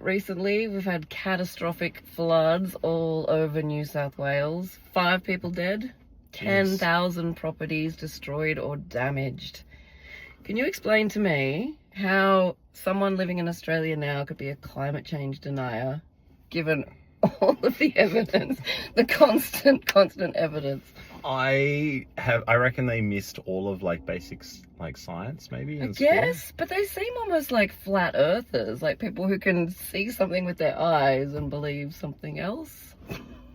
recently. We've had catastrophic floods all over New South Wales. 5 people dead, 10,000 properties destroyed or damaged. Can you explain to me how someone living in Australia now could be a climate change denier, given all of the evidence, the constant evidence? I reckon they missed all of like basics, like science maybe in school. Yes, but they seem almost like flat earthers, like people who can see something with their eyes and believe something else.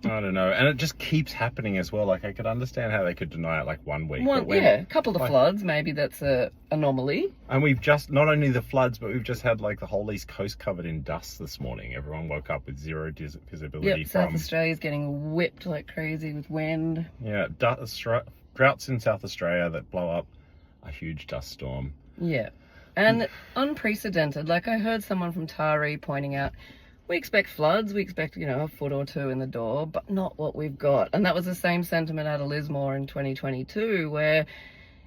I don't know, and it just keeps happening as well. Like I could understand how they could deny it like one week. A couple of floods, maybe that's a anomaly. And we've just, not only the floods, but we've just had like the whole East Coast covered in dust this morning. Everyone woke up with zero visibility. South Australia's getting whipped like crazy with wind. Yeah, droughts in South Australia that blow up a huge dust storm. Yeah, and unprecedented. Like I heard someone from Taree pointing out, we expect floods, we expect, a foot or two in the door, but not what we've got. And that was the same sentiment out of Lismore in 2022, where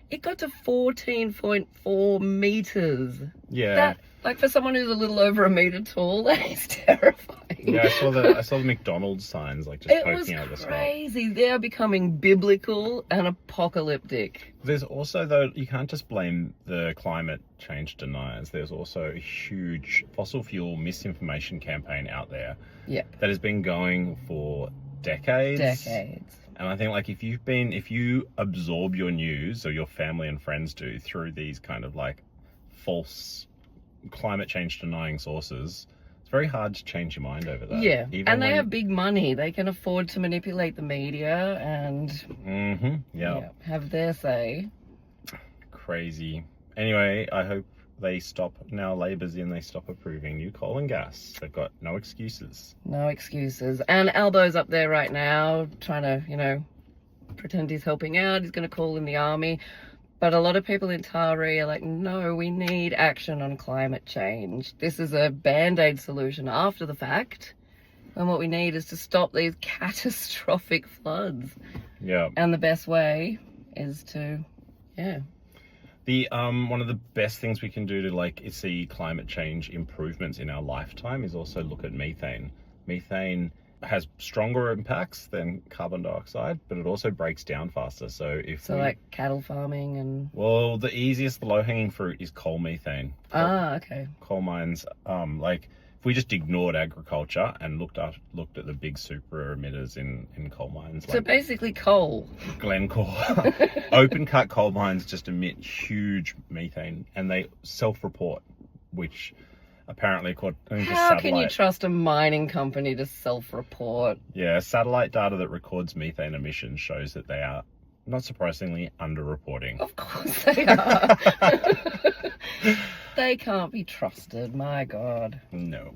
it got to 14.4 metres. Yeah. That, like for someone who's a little over a metre tall, that is terrifying. Yeah, I saw the McDonald's signs like just poking out the sky. It was crazy. They are becoming biblical and apocalyptic. There's also, though, you can't just blame the climate change deniers. There's also a huge fossil fuel misinformation campaign out there. Yep. That has been going for decades. And I think like if you absorb your news, or your family and friends do, through these kind of like false climate change denying sources, it's very hard to change your mind over that. Yeah. And they have big money. They can afford to manipulate the media and have their say. Crazy. Anyway, I hope they stop, now Labor's in, they stop approving new coal and gas. They've got no excuses. No excuses. And Albo's up there right now trying to, pretend he's helping out. He's going to call in the army. But a lot of people in Taree are like, no, we need action on climate change. This is a Band-Aid solution after the fact. And what we need is to stop these catastrophic floods. Yeah. And the best way is to, The one of the best things we can do to see climate change improvements in our lifetime is also look at methane. Methane has stronger impacts than carbon dioxide, but it also breaks down faster. Like cattle farming and... Well, the low-hanging fruit is coal methane. Okay. Coal mines, if we just ignored agriculture and looked at the big super emitters in coal mines. So basically coal. Glencore. Open cut coal mines just emit huge methane, and they self-report, which apparently according to satellite... How can you trust a mining company to self-report? Yeah, satellite data that records methane emissions shows that they are, not surprisingly, underreporting. Of course they are. They can't be trusted, my God. No.